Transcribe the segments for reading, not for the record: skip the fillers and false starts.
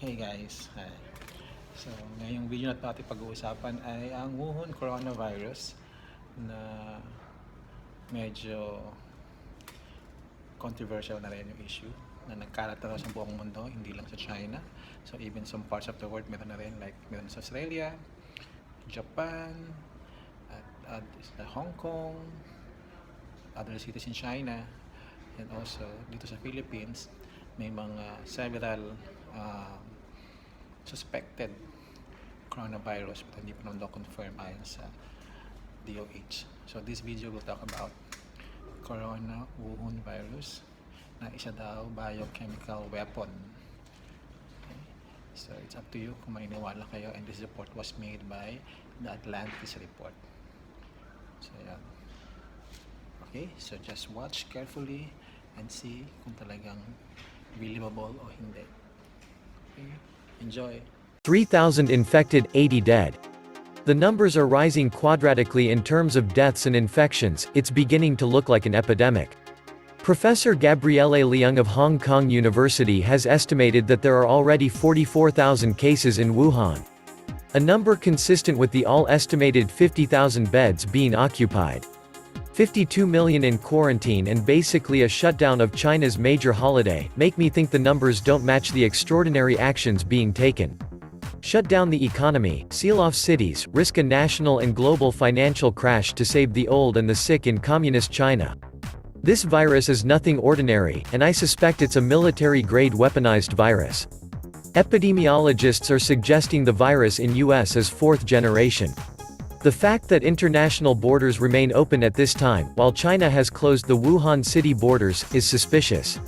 Hey guys, hi. So, ngayong video na natin pag-uusapan ay ang Wuhun Corona Virus na medyo controversial na rin yung issue na nagkalat na sa buong mundo, hindi lang sa China. So, even some parts of the world meron na rin, like meron sa Australia, Japan, at Hong Kong, other cities in China, and also dito sa Philippines, may mga several suspected coronavirus but hindi pa naman daw confirm ayon sa DOH. So this video will talk about Corona Wuhun virus na isa daw biochemical weapon. Okay. So it's up to you kung maniniwala kayo, and this report was made by the Atlantis Report. So yan. Okay, so just watch carefully and see kung talagang believable o hindi. Okay. Enjoy. 3,000 infected, 80 dead. The numbers are rising quadratically in terms of deaths and infections. It's beginning to look like an epidemic. Professor Gabriele Leung of Hong Kong University has estimated that there are already 44,000 cases in Wuhan. A number consistent with the all-estimated 50,000 beds being occupied. 52 million in quarantine and basically a shutdown of China's major holiday make me think the numbers don't match the extraordinary actions being taken. Shut down the economy, seal off cities, risk a national and global financial crash to save the old and the sick in communist China. This virus is nothing ordinary, and I suspect it's a military-grade weaponized virus. Epidemiologists are suggesting the virus in US is fourth generation. The fact that international borders remain open at this time, while China has closed the Wuhan city borders, is suspicious.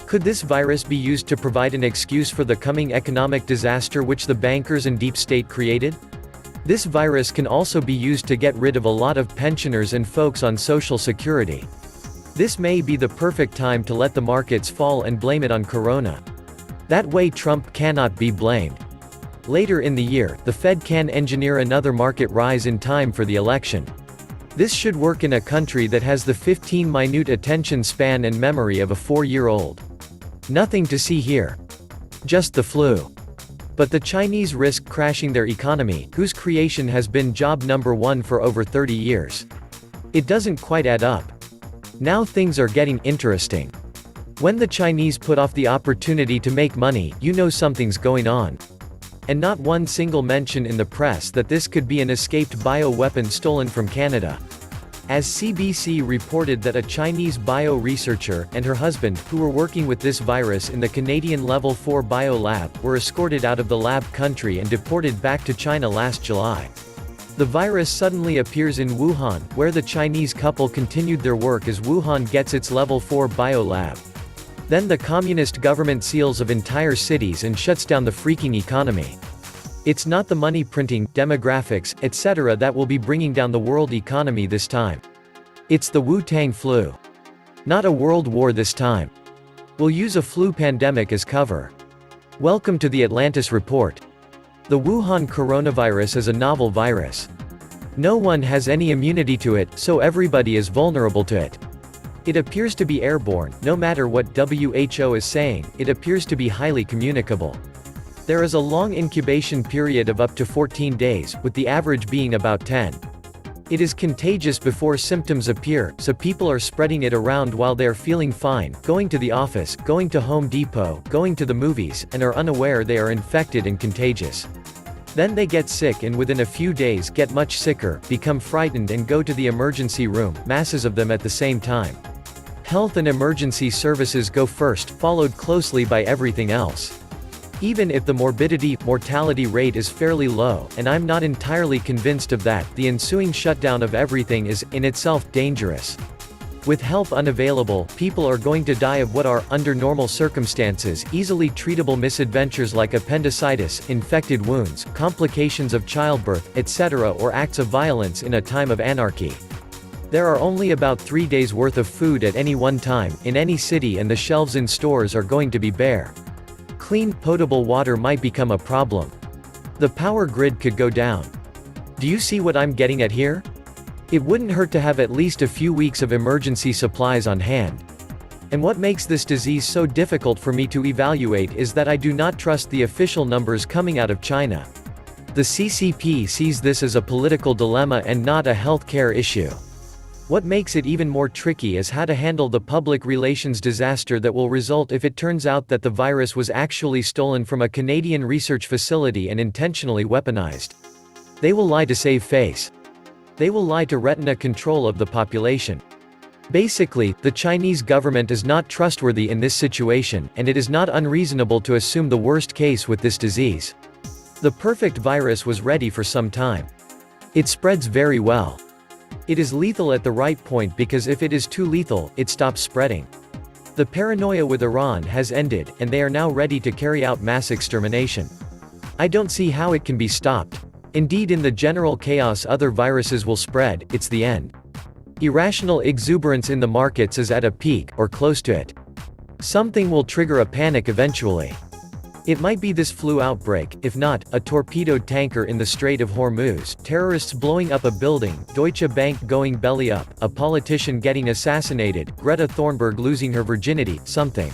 Could this virus be used to provide an excuse for the coming economic disaster which the bankers and deep state created? This virus can also be used to get rid of a lot of pensioners and folks on Social Security. This may be the perfect time to let the markets fall and blame it on Corona. That way Trump cannot be blamed. Later in the year, the Fed can engineer another market rise in time for the election. This should work in a country that has the 15-minute attention span and memory of a 4-year-old. Nothing to see here. Just the flu. But the Chinese risk crashing their economy, whose creation has been job number one for over 30 years. It doesn't quite add up. Now things are getting interesting. When the Chinese put off the opportunity to make money, you know something's going on. And not one single mention in the press that this could be an escaped bioweapon stolen from Canada. As CBC reported that a Chinese bio-researcher and her husband, who were working with this virus in the Canadian Level 4 bio lab, were escorted out of the lab country and deported back to China last July. The virus suddenly appears in Wuhan, where the Chinese couple continued their work as Wuhan gets its Level 4 bio lab. Then the communist government seals of entire cities and shuts down the freaking economy. It's not the money printing, demographics, etc. that will be bringing down the world economy this time. It's the Wu-Tang flu. Not a world war this time. We'll use a flu pandemic as cover. Welcome to the Atlantis Report. The Wuhan coronavirus is a novel virus. No one has any immunity to it, so everybody is vulnerable to it. It appears to be airborne. No matter what WHO is saying, it appears to be highly communicable. There is a long incubation period of up to 14 days, with the average being about 10. It is contagious before symptoms appear, so people are spreading it around while they are feeling fine, going to the office, going to Home Depot, going to the movies, and are unaware they are infected and contagious. Then they get sick and within a few days get much sicker, become frightened and go to the emergency room, masses of them at the same time. Health and emergency services go first, followed closely by everything else. Even if the mortality rate is fairly low, and I'm not entirely convinced of that, the ensuing shutdown of everything is, in itself, dangerous. With help unavailable, people are going to die of what are, under normal circumstances, easily treatable misadventures like appendicitis, infected wounds, complications of childbirth, etc., or acts of violence in a time of anarchy. There are only about 3 days' worth of food at any one time, in any city, and the shelves in stores are going to be bare. Clean, potable water might become a problem. The power grid could go down. Do you see what I'm getting at here? It wouldn't hurt to have at least a few weeks of emergency supplies on hand. And what makes this disease so difficult for me to evaluate is that I do not trust the official numbers coming out of China. The CCP sees this as a political dilemma and not a healthcare issue. What makes it even more tricky is how to handle the public relations disaster that will result if it turns out that the virus was actually stolen from a Canadian research facility and intentionally weaponized. They will lie to save face. They will lie to retain control of the population. Basically, the Chinese government is not trustworthy in this situation, and it is not unreasonable to assume the worst case with this disease. The perfect virus was ready for some time. It spreads very well. It is lethal at the right point because if it is too lethal, it stops spreading. The paranoia with Iran has ended, and they are now ready to carry out mass extermination. I don't see how it can be stopped. Indeed, in the general chaos other viruses will spread, it's the end. Irrational exuberance in the markets is at a peak, or close to it. Something will trigger a panic eventually. It might be this flu outbreak, if not, a torpedoed tanker in the Strait of Hormuz, terrorists blowing up a building, Deutsche Bank going belly up, a politician getting assassinated, Greta Thunberg losing her virginity, something.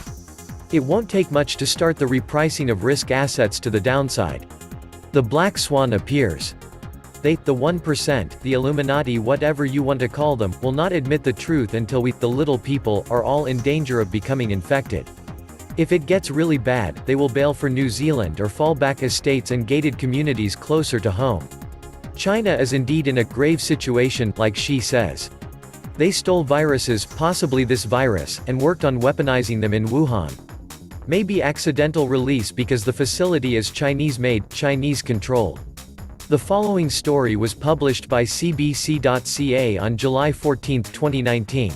It won't take much to start the repricing of risk assets to the downside. The black swan appears. They, the 1%, the Illuminati, whatever you want to call them, will not admit the truth until we, the little people, are all in danger of becoming infected. If it gets really bad, they will bail for New Zealand or fall back estates and gated communities closer to home. China is indeed in a grave situation, like Xi says. They stole viruses, possibly this virus, and worked on weaponizing them in Wuhan. Maybe accidental release because the facility is Chinese-made, Chinese-controlled. The following story was published by CBC.ca on July 14, 2019.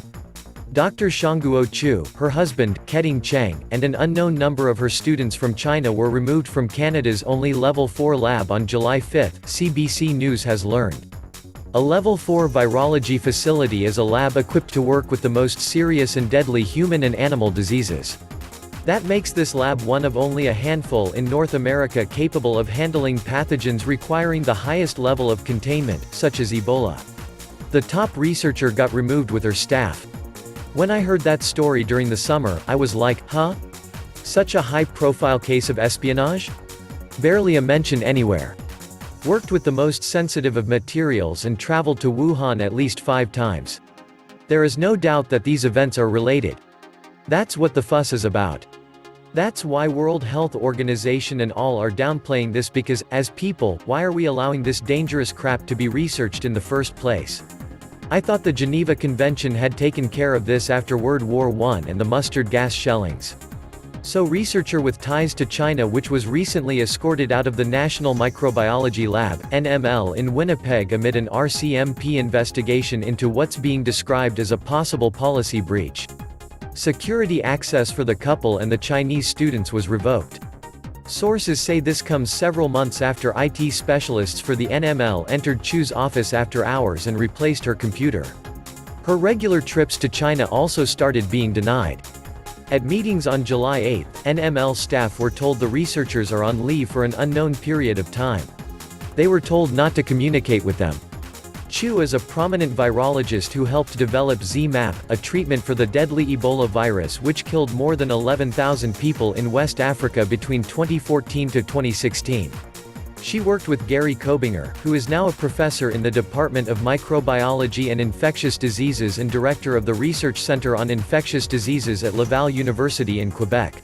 Dr. Shangguo Chu, her husband, Keting Cheng, and an unknown number of her students from China were removed from Canada's only Level 4 lab on July 5, CBC News has learned. A Level 4 virology facility is a lab equipped to work with the most serious and deadly human and animal diseases. That makes this lab one of only a handful in North America capable of handling pathogens requiring the highest level of containment, such as Ebola. The top researcher got removed with her staff. When I heard that story during the summer, I was like, huh? Such a high-profile case of espionage? Barely a mention anywhere. Worked with the most sensitive of materials and traveled to Wuhan at least 5 times. There is no doubt that these events are related. That's what the fuss is about. That's why World Health Organization and all are downplaying this because, as people, why are we allowing this dangerous crap to be researched in the first place? I thought the Geneva Convention had taken care of this after World War I and the mustard gas shellings. So researcher with ties to China which was recently escorted out of the National Microbiology Lab, NML in Winnipeg amid an RCMP investigation into what's being described as a possible policy breach. Security access for the couple and the Chinese students was revoked. Sources say this comes several months after IT specialists for the NML entered Chu's office after hours and replaced her computer. Her regular trips to China also started being denied. At meetings on July 8, NML staff were told the researchers are on leave for an unknown period of time. They were told not to communicate with them. Chu is a prominent virologist who helped develop ZMapp, a treatment for the deadly Ebola virus which killed more than 11,000 people in West Africa between 2014 to 2016. She worked with Gary Kobinger, who is now a professor in the Department of Microbiology and Infectious Diseases and director of the Research Center on Infectious Diseases at Laval University in Quebec.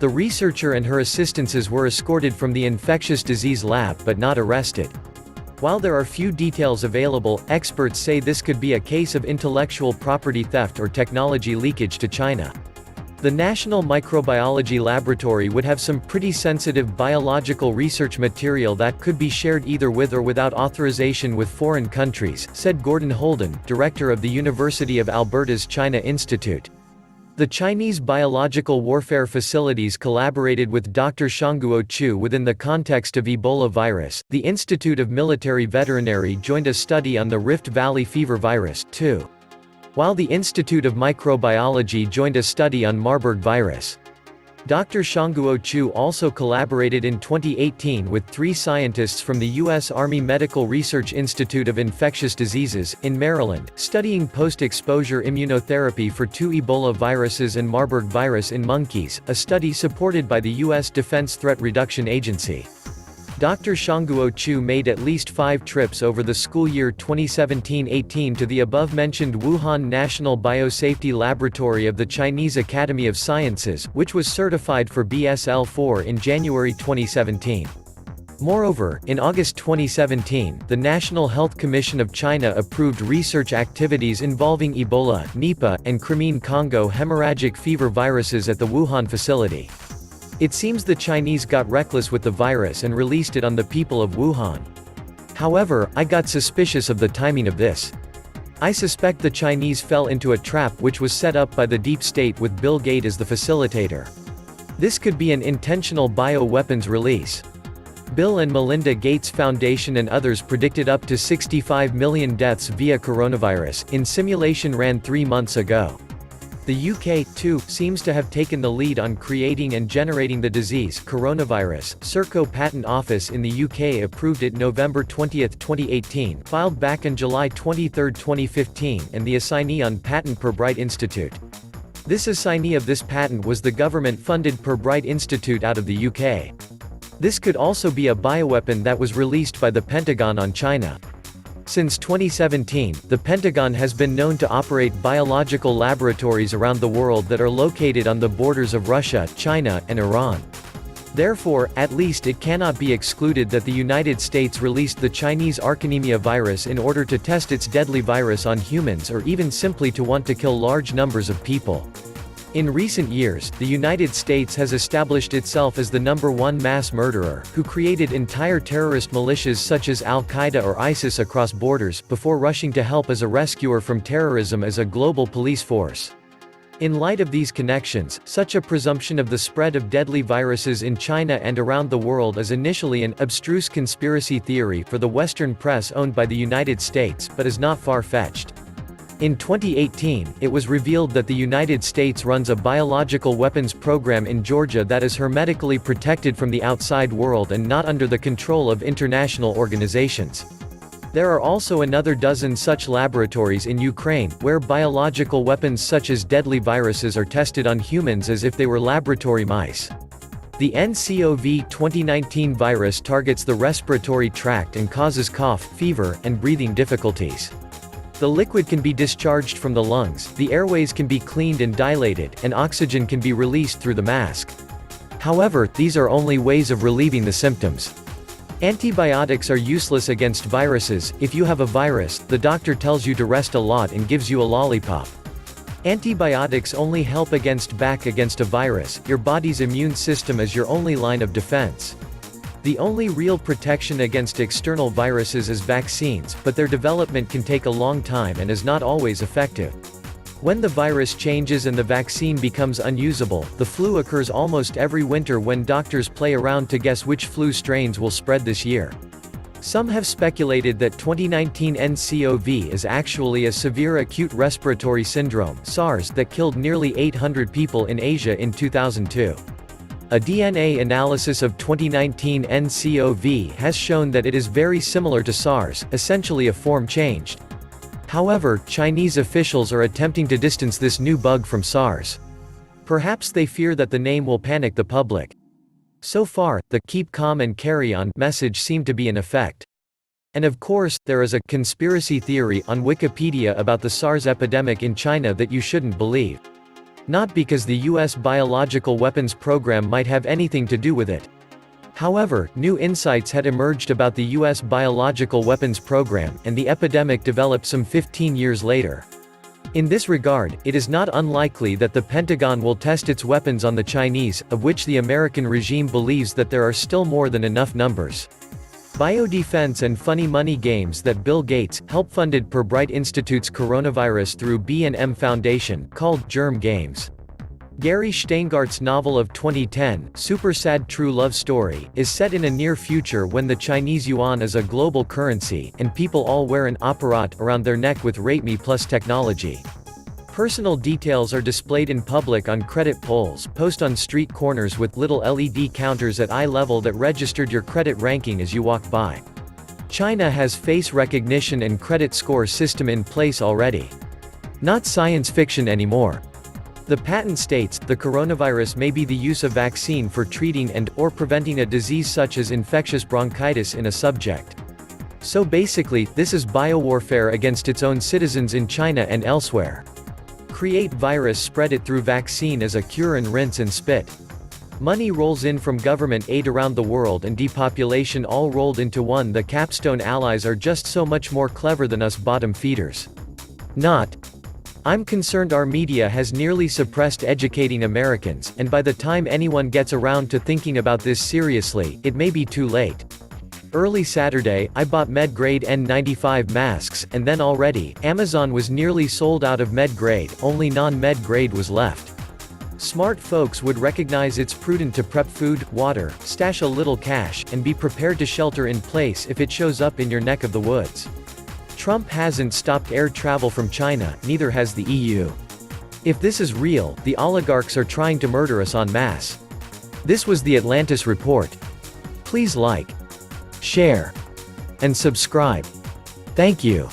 The researcher and her assistants were escorted from the infectious disease lab but not arrested. While there are few details available, experts say this could be a case of intellectual property theft or technology leakage to China. The National Microbiology Laboratory would have some pretty sensitive biological research material that could be shared either with or without authorization with foreign countries, said Gordon Holden, director of the University of Alberta's China Institute. The Chinese biological warfare facilities collaborated with Dr. Shangguo Chu within the context of Ebola virus. The Institute of Military Veterinary joined a study on the Rift Valley fever virus, too. While the Institute of Microbiology joined a study on Marburg virus. Dr. Shangguo Chu also collaborated in 2018 with 3 scientists from the U.S. Army Medical Research Institute of Infectious Diseases, in Maryland, studying post-exposure immunotherapy for 2 Ebola viruses and Marburg virus in monkeys, a study supported by the U.S. Defense Threat Reduction Agency. Dr. Shangguo Chu made at least 5 trips over the school year 2017-18 to the above-mentioned Wuhan National Biosafety Laboratory of the Chinese Academy of Sciences, which was certified for BSL-4 in January 2017. Moreover, in August 2017, the National Health Commission of China approved research activities involving Ebola, Nipah, and Crimean Congo hemorrhagic fever viruses at the Wuhan facility. It seems the Chinese got reckless with the virus and released it on the people of Wuhan. However, I got suspicious of the timing of this. I suspect the Chinese fell into a trap which was set up by the deep state with Bill Gates as the facilitator. This could be an intentional bioweapons release. Bill and Melinda Gates Foundation and others predicted up to 65 million deaths via coronavirus, in simulation ran 3 months ago. The UK, too, seems to have taken the lead on creating and generating the disease coronavirus. Serco Patent Office in the UK approved it November 20, 2018, filed back on July 23, 2015, and the assignee on patent Pirbright Institute. This assignee of this patent was the government-funded Pirbright Institute out of the UK. This could also be a bioweapon that was released by the Pentagon on China. Since 2017, the Pentagon has been known to operate biological laboratories around the world that are located on the borders of Russia, China, and Iran. Therefore, at least it cannot be excluded that the United States released the Chinese Archanemia virus in order to test its deadly virus on humans or even simply to want to kill large numbers of people. In recent years, the United States has established itself as the #1 mass murderer, who created entire terrorist militias such as Al-Qaeda or ISIS across borders, before rushing to help as a rescuer from terrorism as a global police force. In light of these connections, such a presumption of the spread of deadly viruses in China and around the world is initially an abstruse conspiracy theory for the Western press owned by the United States, but is not far-fetched. In 2018, it was revealed that the United States runs a biological weapons program in Georgia that is hermetically protected from the outside world and not under the control of international organizations. There are also another dozen such laboratories in Ukraine, where biological weapons such as deadly viruses are tested on humans as if they were laboratory mice. The nCoV 2019 virus targets the respiratory tract and causes cough, fever, and breathing difficulties. The liquid can be discharged from the lungs, the airways can be cleaned and dilated, and oxygen can be released through the mask. However, these are only ways of relieving the symptoms. Antibiotics are useless against viruses. If you have a virus, the doctor tells you to rest a lot and gives you a lollipop. Antibiotics only help against a virus. Your body's immune system is your only line of defense. The only real protection against external viruses is vaccines, but their development can take a long time and is not always effective. When the virus changes and the vaccine becomes unusable, the flu occurs almost every winter when doctors play around to guess which flu strains will spread this year. Some have speculated that 2019 nCoV is actually a severe acute respiratory syndrome (SARS) that killed nearly 800 people in Asia in 2002. A DNA analysis of 2019 nCoV has shown that it is very similar to SARS, essentially a form changed. However, Chinese officials are attempting to distance this new bug from SARS. Perhaps they fear that the name will panic the public. So far, the "keep calm and carry on" message seemed to be in effect. And of course, there is a conspiracy theory on Wikipedia about the SARS epidemic in China that you shouldn't believe. Not because the US biological weapons program might have anything to do with it. However, new insights had emerged about the US biological weapons program, and the epidemic developed some 15 years later. In this regard, it is not unlikely that the Pentagon will test its weapons on the Chinese, of which the American regime believes that there are still more than enough numbers. Biodefense and funny money games that Bill Gates helped funded Pirbright Institute's coronavirus through B&M Foundation, called Germ Games. Gary Steingart's novel of 2010, Super Sad True Love Story, is set in a near future when the Chinese yuan is a global currency, and people all wear an apparat around their neck with Rate Me Plus technology. Personal details are displayed in public on credit pulls, posted on street corners with little LED counters at eye level that registered your credit ranking as you walk by. China has face recognition and credit score system in place already. Not science fiction anymore. The patent states, the coronavirus may be the use of vaccine for treating and/or preventing a disease such as infectious bronchitis in a subject. So basically, this is biowarfare against its own citizens in China and elsewhere. Create virus, spread it through vaccine as a cure and rinse and spit. Money rolls in from government aid around the world and depopulation all rolled into one. The capstone allies are just so much more clever than us bottom feeders. Not. I'm concerned our media has nearly suppressed educating Americans, and by the time anyone gets around to thinking about this seriously, it may be too late. Early Saturday, I bought med-grade N95 masks, and then already, Amazon was nearly sold out of med-grade, only non-med grade was left. Smart folks would recognize it's prudent to prep food, water, stash a little cash, and be prepared to shelter in place if it shows up in your neck of the woods. Trump hasn't stopped air travel from China, neither has the EU. If this is real, the oligarchs are trying to murder us en masse. This was the Atlantis Report. Please like, share, and subscribe. Thank you.